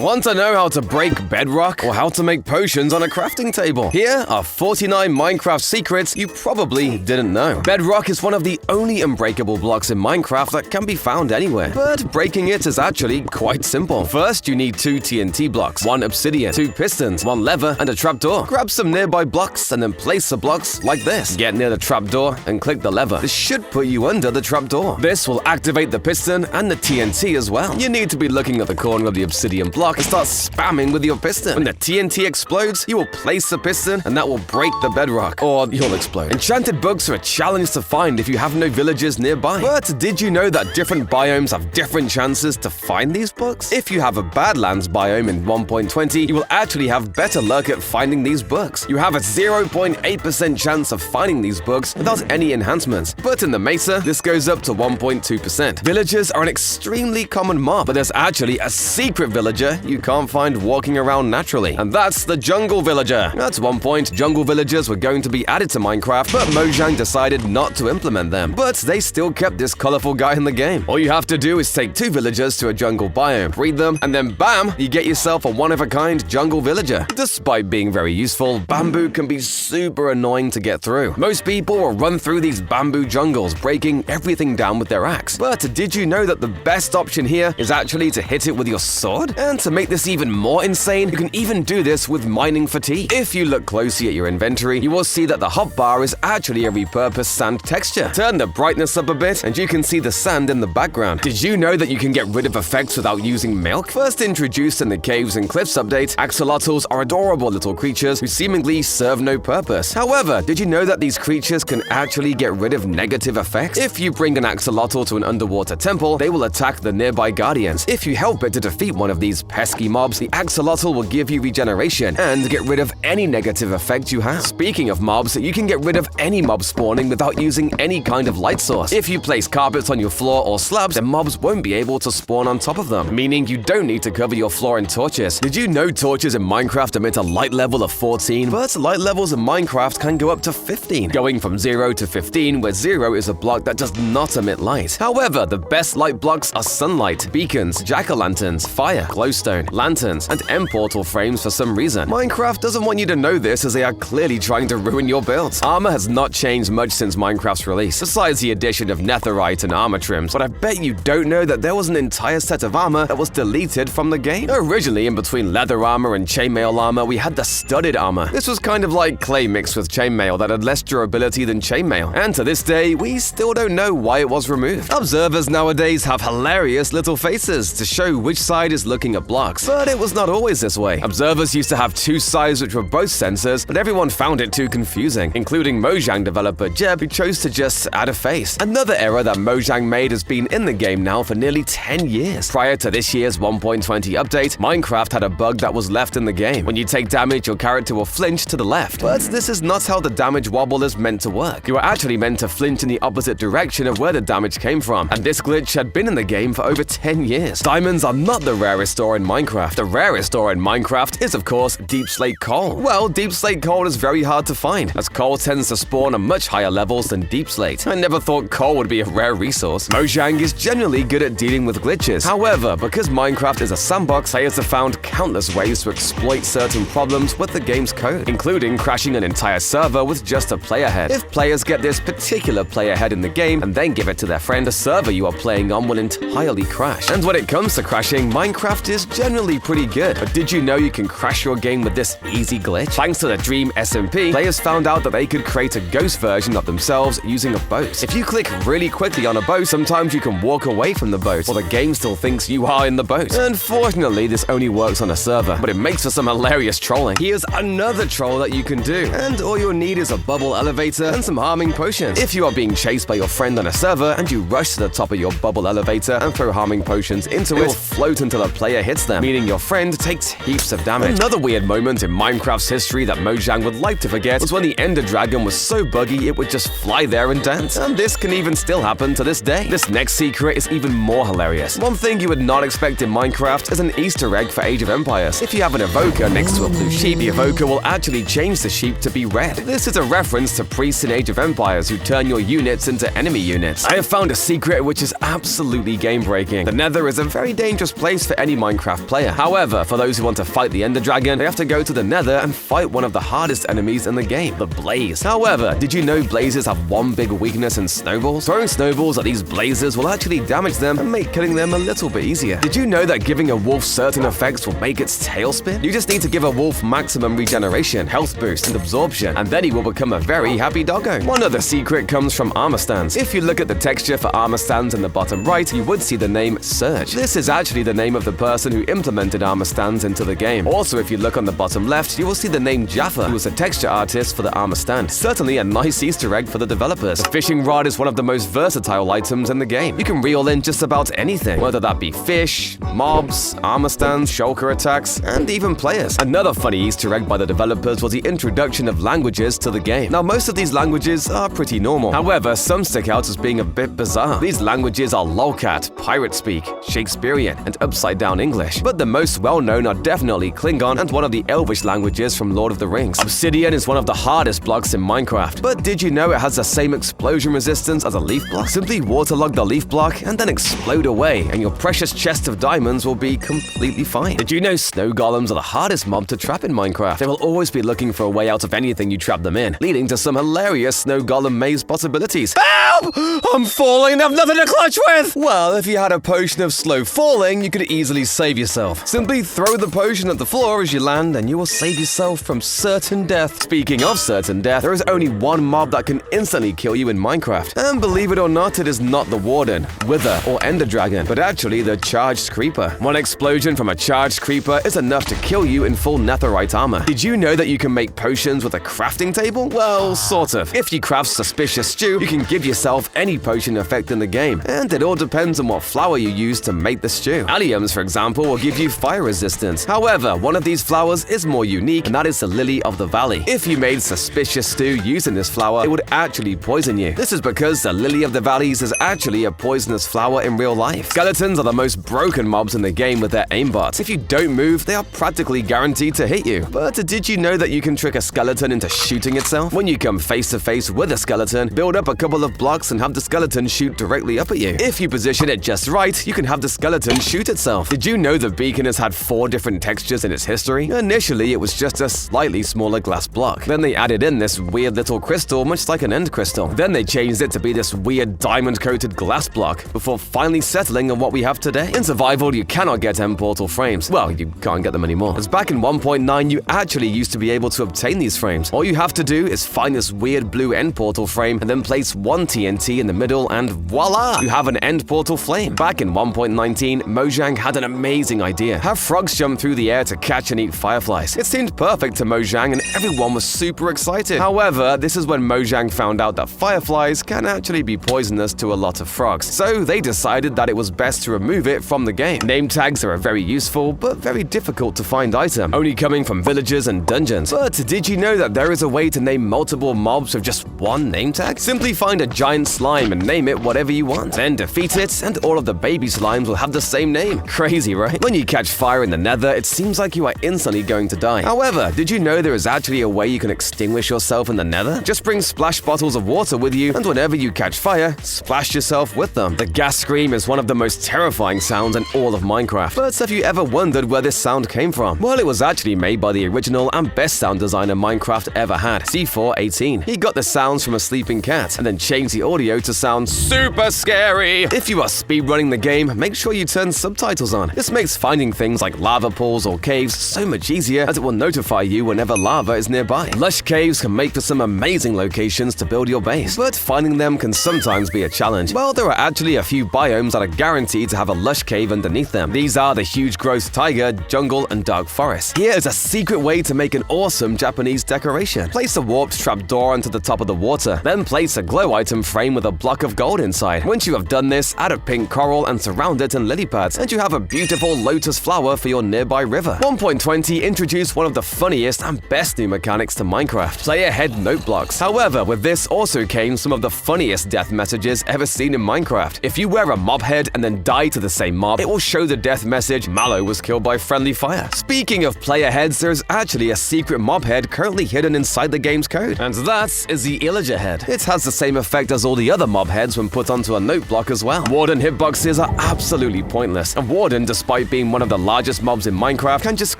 Want to know how to break bedrock or how to make potions on a crafting table? Here are 49 Minecraft secrets you probably didn't know. Bedrock is one of the only unbreakable blocks in Minecraft that can be found anywhere, but breaking it is actually quite simple. First, you need 2 TNT blocks, 1 obsidian, 2 pistons, 1 lever, and a trapdoor. Grab some nearby blocks and then place the blocks like this. Get near the trapdoor and click the lever. This should put you under the trapdoor. This will activate the piston and the TNT as well. You need to be looking at the corner of the obsidian block and start spamming with your piston. When the TNT explodes, you will place the piston and that will break the bedrock, or you'll explode. Enchanted books are a challenge to find if you have no villagers nearby. But did you know that different biomes have different chances to find these books? If you have a Badlands biome in 1.20, you will actually have better luck at finding these books. You have a 0.8% chance of finding these books without any enhancements, but in the Mesa, this goes up to 1.2%. Villagers are an extremely common mob, but there's actually a secret villager you can't find walking around naturally, and that's the jungle villager. At one point, jungle villagers were going to be added to Minecraft, but Mojang decided not to implement them. But they still kept this colorful guy in the game. All you have to do is take 2 villagers to a jungle biome, breed them, and then bam, you get yourself a one-of-a-kind jungle villager. Despite being very useful, bamboo can be super annoying to get through. Most people will run through these bamboo jungles, breaking everything down with their axe. But did you know that the best option here is actually to hit it with your sword? And to make this even more insane, you can even do this with mining fatigue. If you look closely at your inventory, you will see that the hotbar is actually a repurposed sand texture. Turn the brightness up a bit and you can see the sand in the background. Did you know that you can get rid of effects without using milk? First introduced in the Caves and Cliffs update, axolotls are adorable little creatures who seemingly serve no purpose. However, did you know that these creatures can actually get rid of negative effects? If you bring an axolotl to an underwater temple, they will attack the nearby guardians. If you help it to defeat one of these pesky mobs, the axolotl will give you regeneration and get rid of any negative effect you have. Speaking of mobs, you can get rid of any mob spawning without using any kind of light source. If you place carpets on your floor or slabs, then mobs won't be able to spawn on top of them, meaning you don't need to cover your floor in torches. Did you know torches in Minecraft emit a light level of 14? But light levels in Minecraft can go up to 15, going from 0 to 15, where 0 is a block that does not emit light. However, the best light blocks are sunlight, beacons, jack-o'-lanterns, fire, glowstone, lanterns, and end portal frames for some reason. Minecraft doesn't want you to know this, as they are clearly trying to ruin your builds. Armor has not changed much since Minecraft's release, besides the addition of netherite and armor trims, but I bet you don't know that there was an entire set of armor that was deleted from the game. Originally, in between leather armor and chainmail armor, we had the studded armor. This was kind of like clay mixed with chainmail that had less durability than chainmail, and to this day, we still don't know why it was removed. Observers nowadays have hilarious little faces to show which side is looking at blocks, but it was not always this way. Observers used to have 2 sides which were both sensors, but everyone found it too confusing, including Mojang developer Jeb, who chose to just add a face. Another error that Mojang made has been in the game now for nearly 10 years. Prior to this year's 1.20 update, Minecraft had a bug that was left in the game. When you take damage, your character will flinch to the left, but this is not how the damage wobble is meant to work. You are actually meant to flinch in the opposite direction of where the damage came from, and this glitch had been in the game for over 10 years. Diamonds are not the rarest ore in Minecraft. The rarest ore in Minecraft is, of course, deep slate coal. Well, deep slate coal is very hard to find, as coal tends to spawn at much higher levels than deep slate. I never thought coal would be a rare resource. Mojang is generally good at dealing with glitches. However, because Minecraft is a sandbox, players have found countless ways to exploit certain problems with the game's code, including crashing an entire server with just a player head. If players get this particular player head in the game and then give it to their friend, the server you are playing on will entirely crash. And when it comes to crashing, Minecraft is generally pretty good. But did you know you can crash your game with this easy glitch? Thanks to the Dream SMP, players found out that they could create a ghost version of themselves using a boat. If you click really quickly on a boat, sometimes you can walk away from the boat, while the game still thinks you are in the boat. Unfortunately, this only works on a server, but it makes for some hilarious trolling. Here's another troll that you can do, and all you'll need is a bubble elevator and some harming potions. If you are being chased by your friend on a server and you rush to the top of your bubble elevator and throw harming potions into it, will float until a player hits them, meaning your friend takes heaps of damage. Another weird moment in Minecraft's history that Mojang would like to forget was when the Ender Dragon was so buggy it would just fly there and dance. And this can even still happen to this day. This next secret is even more hilarious. One thing you would not expect in Minecraft is an Easter egg for Age of Empires. If you have an evoker next to a blue sheep, the evoker will actually change the sheep to be red. This is a reference to priests in Age of Empires who turn your units into enemy units. I have found a secret which is absolutely game-breaking. The Nether is a very dangerous place for any Minecraft Minecraft player. However, for those who want to fight the Ender Dragon, they have to go to the Nether and fight one of the hardest enemies in the game, the Blaze. However, did you know blazes have one big weakness in snowballs? Throwing snowballs at these blazes will actually damage them and make killing them a little bit easier. Did you know that giving a wolf certain effects will make its tail spin? You just need to give a wolf maximum regeneration, health boost, and absorption, and then he will become a very happy doggo. One other secret comes from armor stands. If you look at the texture for armor stands in the bottom right, you would see the name Surge. This is actually the name of the person who implemented armor stands into the game. Also, if you look on the bottom left, you will see the name Jaffa, who was a texture artist for the armor stand. Certainly a nice Easter egg for the developers. The fishing rod is one of the most versatile items in the game. You can reel in just about anything, whether that be fish, mobs, armor stands, shulker attacks, and even players. Another funny Easter egg by the developers was the introduction of languages to the game. Now, most of these languages are pretty normal. However, some stick out as being a bit bizarre. These languages are lolcat, pirate speak, Shakespearean, and upside down English. But the most well-known are definitely Klingon and one of the Elvish languages from Lord of the Rings. Obsidian is one of the hardest blocks in Minecraft. But did you know it has the same explosion resistance as a leaf block? Simply waterlog the leaf block and then explode away, and your precious chest of diamonds will be completely fine. Did you know snow golems are the hardest mob to trap in Minecraft? They will always be looking for a way out of anything you trap them in, leading to some hilarious snow golem maze possibilities. Help! I'm falling and have nothing to clutch with! Well, if you had a potion of slow falling, you could easily save yourself. Simply throw the potion at the floor as you land, and you will save yourself from certain death. Speaking of certain death, there is only one mob that can instantly kill you in Minecraft. And believe it or not, it is not the Warden, Wither, or Ender Dragon, but actually the Charged Creeper. One explosion from a Charged Creeper is enough to kill you in full netherite armor. Did you know that you can make potions with a crafting table? Well, sort of. If you craft Suspicious Stew, you can give yourself any potion effect in the game, and it all depends on what flower you use to make the stew. Alliums, for example, will give you fire resistance. However, one of these flowers is more unique, and that is the Lily of the Valley. If you made Suspicious Stew using this flower, it would actually poison you. This is because the Lily of the Valleys is actually a poisonous flower in real life. Skeletons are the most broken mobs in the game with their aimbots. If you don't move, they are practically guaranteed to hit you. But did you know that you can trick a skeleton into shooting itself? When you come face to face with a skeleton, build up a couple of blocks and have the skeleton shoot directly up at you. If you position it just right, you can have the skeleton shoot itself. Did you know the beacon has had 4 different textures in its history? Initially, it was just a slightly smaller glass block. Then they added in this weird little crystal, much like an end crystal. Then they changed it to be this weird diamond-coated glass block, before finally settling on what we have today. In survival, you cannot get end portal frames. Well, you can't get them anymore, as back in 1.9, you actually used to be able to obtain these frames. All you have to do is find this weird blue end portal frame and then place one TNT in the middle, and voila! You have an end portal flame. Back in 1.19, Mojang had an amazing idea. Have frogs jump through the air to catch and eat fireflies. It seemed perfect to Mojang and everyone was super excited. However, this is when Mojang found out that fireflies can actually be poisonous to a lot of frogs. So they decided that it was best to remove it from the game. Name tags are a very useful but very difficult to find item, only coming from villagers and dungeons. But did you know that there is a way to name multiple mobs with just one name tag? Simply find a giant slime and name it whatever you want. Then defeat it and all of the baby slimes will have the same name. Crazy, right? When you catch fire in the Nether, it seems like you are instantly going to die. However, did you know there is actually a way you can extinguish yourself in the Nether? Just bring splash bottles of water with you, and whenever you catch fire, splash yourself with them. The gas scream is one of the most terrifying sounds in all of Minecraft. But have you ever wondered where this sound came from? Well, it was actually made by the original and best sound designer Minecraft ever had, C418. He got the sounds from a sleeping cat, and then changed the audio to sound super scary. If you are speedrunning the game, make sure you turn subtitles on. This makes finding things like lava pools or caves so much easier, as it will notify you whenever lava is nearby. Lush caves can make for some amazing locations to build your base, but finding them can sometimes be a challenge. Well, there are actually a few biomes that are guaranteed to have a lush cave underneath them. These are the huge growth taiga, jungle, and dark forest. Here is a secret way to make an awesome Japanese decoration. Place a warped trapdoor onto the top of the water, then place a glow item frame with a block of gold inside. Once you have done this, add a pink coral and surround it in lily pads, and you have a beautiful lotus flower for your nearby river. 1.20 introduced one of the funniest and best new mechanics to Minecraft: player head note blocks. However, with this also came some of the funniest death messages ever seen in Minecraft. If you wear a mob head and then die to the same mob, it will show the death message, Mallow was killed by friendly fire. Speaking of player heads, there's actually a secret mob head currently hidden inside the game's code, and that is the Illager head. It has the same effect as all the other mob heads when put onto a note block as well. Warden hitboxes are absolutely pointless, and Warden, despite despite being one of the largest mobs in Minecraft, can just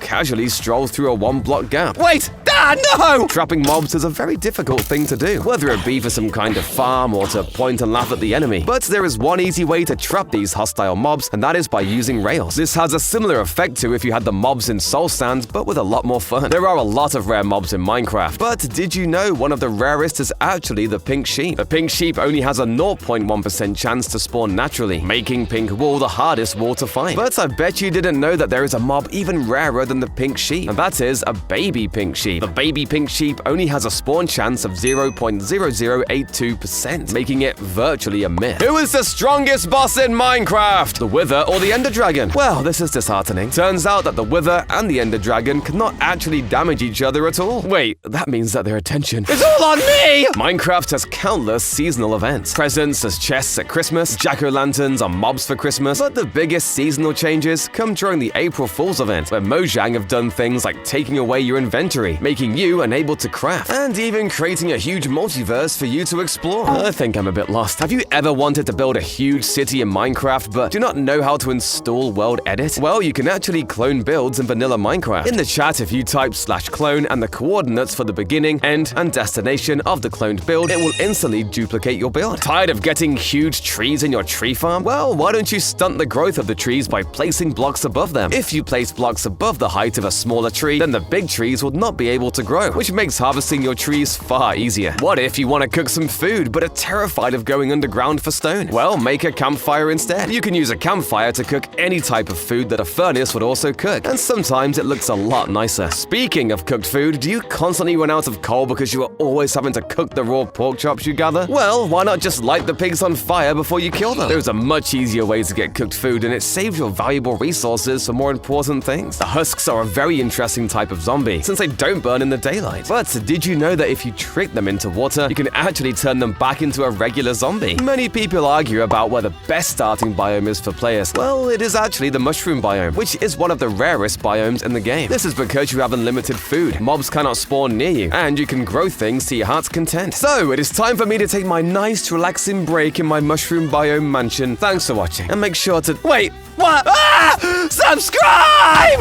casually stroll through a one-block gap. Wait! Dad, no! Trapping mobs is a very difficult thing to do, whether it be for some kind of farm or to point and laugh at the enemy. But there is one easy way to trap these hostile mobs, and that is by using rails. This has a similar effect to if you had the mobs in Soul Sand, but with a lot more fun. There are a lot of rare mobs in Minecraft, but did you know one of the rarest is actually the pink sheep? The pink sheep only has a 0.1% chance to spawn naturally, making pink wool the hardest wool to find. But I bet you didn't know that there is a mob even rarer than the pink sheep, and that is a baby pink sheep. The baby pink sheep only has a spawn chance of 0.0082%, making it virtually a myth. Who is the strongest boss in Minecraft? The Wither or the Ender Dragon? Well, this is disheartening. Turns out that the Wither and the Ender Dragon cannot actually damage each other at all. Wait, that means that their attention is all on me! Minecraft has countless seasonal events. Presents as chests at Christmas, jack-o'-lanterns are mobs for Christmas, but the biggest seasonal changes come during the April Fool's event, where Mojang have done things like taking away your inventory, making you unable to craft, and even creating a huge multiverse for you to explore. I think I'm a bit lost. Have you ever wanted to build a huge city in Minecraft but do not know how to install World Edit? Well, you can actually clone builds in vanilla Minecraft. In the chat, if you type /clone and the coordinates for the beginning, end, and destination of the cloned build, it will instantly duplicate your build. Tired of getting huge trees in your tree farm? Well, why don't you stunt the growth of the trees by placing blocks above them? If you place blocks above the height of a smaller tree, then the big trees will not be able to grow, which makes harvesting your trees far easier. What if you want to cook some food but are terrified of going underground for stone? Well, make a campfire instead. You can use a campfire to cook any type of food that a furnace would also cook, and sometimes it looks a lot nicer. Speaking of cooked food, do you constantly run out of coal because you are always having to cook the raw pork chops you gather? Well, why not just light the pigs on fire before you kill them? There's a much easier way to get cooked food, and it saves your valuable resources for more important things. The husks are a very interesting type of zombie, since they don't burn in the daylight. But did you know that if you trick them into water, you can actually turn them back into a regular zombie? Many people argue about where the best starting biome is for players. Well, it is actually the mushroom biome, which is one of the rarest biomes in the game. This is because you have unlimited food, mobs cannot spawn near you, and you can grow things to your heart's content. So, it is time for me to take my nice relaxing break in my mushroom biome mansion. Thanks for watching, and make sure to— Wait, what? Subscribe!